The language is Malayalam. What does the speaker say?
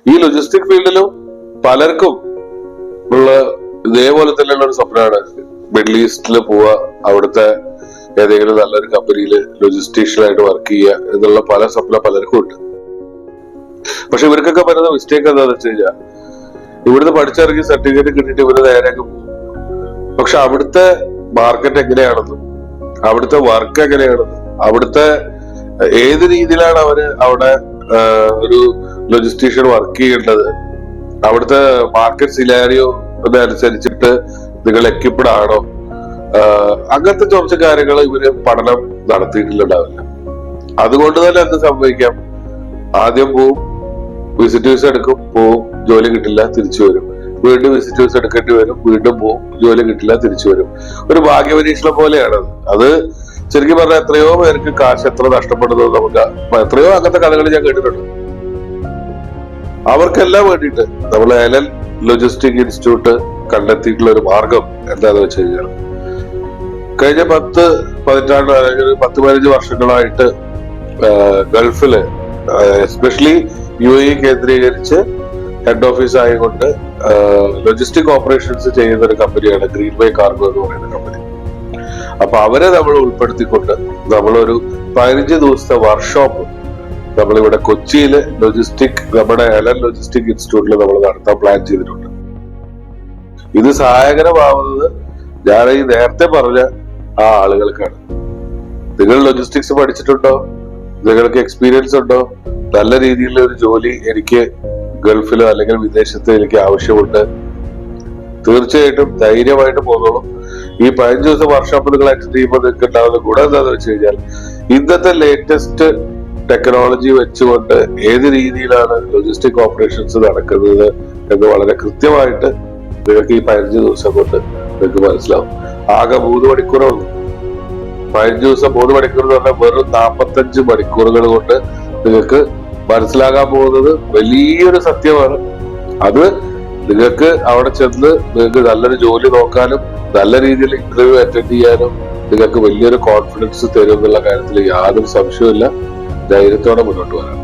ഈ ലോജിസ്റ്റിക് ഫീൽഡിലും പലർക്കും ഉള്ള ഇതേപോലെ തന്നെയുള്ള ഒരു സ്വപ്നമാണ് മിഡിൽ ഈസ്റ്റിൽ പോവുക, അവിടുത്തെ ഏതെങ്കിലും നല്ലൊരു കമ്പനിയിൽ ലോജിസ്റ്റീഷ്യനായിട്ട് വർക്ക് ചെയ്യുക എന്നുള്ള പല സ്വപ്നം പലർക്കും ഉണ്ട്. പക്ഷെ ഇവർക്കൊക്കെ പറയുന്ന മിസ്റ്റേക്ക് എന്താണെന്ന് വെച്ച് കഴിഞ്ഞാൽ ഇവിടുന്ന് പഠിച്ചിറങ്ങി സർട്ടിഫിക്കറ്റ് കിട്ടിയിട്ട് ഇവര് നേരെയൊക്കെ പോകും. പക്ഷെ അവിടുത്തെ മാർക്കറ്റ് എങ്ങനെയാണെന്നും അവിടുത്തെ വർക്ക് എങ്ങനെയാണെന്നും അവിടുത്തെ ഏത് രീതിയിലാണ് അവര് അവിടെ ഒരു ലോജിസ്റ്റീഷ്യൻ വർക്ക് ചെയ്യേണ്ടത്, അവിടുത്തെ മാർക്കറ്റ് സിനാരിയോ അനുസരിച്ചിട്ട് നിങ്ങൾ എക്യുപ്ഡ് ആണോ, അങ്ങനത്തെ കുറച്ച് കാര്യങ്ങൾ ഇവര് പഠനം നടത്തിയിട്ടുണ്ടാവില്ല. അതുകൊണ്ട് തന്നെ എന്ത് സംഭവിക്കാം, ആദ്യം പോവും, വിസിറ്റ് വിസ എടുക്കും, പോവും, ജോലി കിട്ടില്ല, തിരിച്ചു വരും, വീണ്ടും വിസിറ്റ് വിസ എടുക്കേണ്ടി വരും, വീണ്ടും പോവും, ജോലി കിട്ടില്ല, തിരിച്ചു വരും. ഒരു ഭാഗ്യപരീക്ഷണം പോലെയാണ് അത്. ശരിക്കും പറഞ്ഞാൽ എത്രയോ പേർക്ക് കാശ് എത്ര നഷ്ടപ്പെടുന്നത് നമുക്ക് എത്രയോ അങ്ങനത്തെ കഥകൾ ഞാൻ കേട്ടിട്ടുണ്ട്. അവർക്കെല്ലാം വേണ്ടിയിട്ട് നമ്മൾ എലൻ ലോജിസ്റ്റിക് ഇൻസ്റ്റിറ്റ്യൂട്ട് കണ്ടെത്തിയിട്ടുള്ള ഒരു മാർഗം എന്താന്ന് വെച്ച് കഴിഞ്ഞാൽ കഴിഞ്ഞ 10-15 വർഷങ്ങളായിട്ട് ഗൾഫില് എസ്പെഷ്യലി UAE കേന്ദ്രീകരിച്ച് ഹെഡ് ഓഫീസ് ആയിക്കൊണ്ട് ലോജിസ്റ്റിക് ഓപ്പറേഷൻസ് ചെയ്യുന്ന ഒരു കമ്പനിയാണ് ഗ്രീൻവേ കാർഗോ എന്ന് പറയുന്ന കമ്പനി. അപ്പൊ അവരെ നമ്മൾ ഉൾപ്പെടുത്തിക്കൊണ്ട് നമ്മളൊരു 15 ദിവസത്തെ വർക്ക്ഷോപ്പ് നമ്മളിവിടെ കൊച്ചിയില് നമ്മുടെ എലൻ ലോജിസ്റ്റിക് ഇൻസ്റ്റിറ്റ്യൂട്ടിൽ നമ്മൾ നടത്താൻ പ്ലാൻ ചെയ്തിട്ടുണ്ട്. ഇത് സഹായകരമാവുന്നത് ഞാൻ ഈ നേരത്തെ പറഞ്ഞ ആ ആളുകൾക്കാണ്. നിങ്ങൾ ലോജിസ്റ്റിക്സ് പഠിച്ചിട്ടുണ്ടോ, നിങ്ങൾക്ക് എക്സ്പീരിയൻസ് ഉണ്ടോ, നല്ല രീതിയിലുള്ള ഒരു ജോലി എനിക്ക് ഗൾഫിലോ അല്ലെങ്കിൽ വിദേശത്തോ എനിക്ക് ആവശ്യമുണ്ട്, തീർച്ചയായിട്ടും ധൈര്യമായിട്ട് പോന്നോളൂ. ഈ 15 ദിവസം വർക്ക്ഷോപ്പ് നിങ്ങൾ അറ്റൻഡ് ചെയ്യുമ്പോൾ നിങ്ങൾക്ക് ഉണ്ടാവുന്ന ഗുണം എന്താണെന്ന് വെച്ച് കഴിഞ്ഞാൽ ഇന്നത്തെ ലേറ്റസ്റ്റ് ടെക്നോളജി വെച്ചുകൊണ്ട് ഏത് രീതിയിലാണ് ലോജിസ്റ്റിക് ഓപ്പറേഷൻസ് നടക്കുന്നത് എന്ന് വളരെ കൃത്യമായിട്ട് നിങ്ങൾക്ക് ഈ 15 ദിവസം കൊണ്ട് നിങ്ങൾക്ക് മനസ്സിലാവും. ആകെ 3 മണിക്കൂറേ ഉള്ളൂ. 15 ദിവസം 3 മണിക്കൂർ എന്ന് പറഞ്ഞാൽ വെറും 45 മണിക്കൂറുകൾ കൊണ്ട് നിങ്ങൾക്ക് മനസ്സിലാകാൻ പോകുന്നത് വലിയൊരു സത്യമാണ്. അത് നിങ്ങൾക്ക് അവിടെ ചെന്ന് നിങ്ങൾക്ക് നല്ലൊരു ജോലി നോക്കാനും നല്ല രീതിയിൽ ഇന്റർവ്യൂ അറ്റൻഡ് ചെയ്യാനും നിങ്ങൾക്ക് വലിയൊരു കോൺഫിഡൻസ് തരും എന്നുള്ള കാര്യത്തിൽ യാതൊരു സംശയവുമില്ല. ധൈര്യത്തോടെ മുന്നോട്ട് വരാം.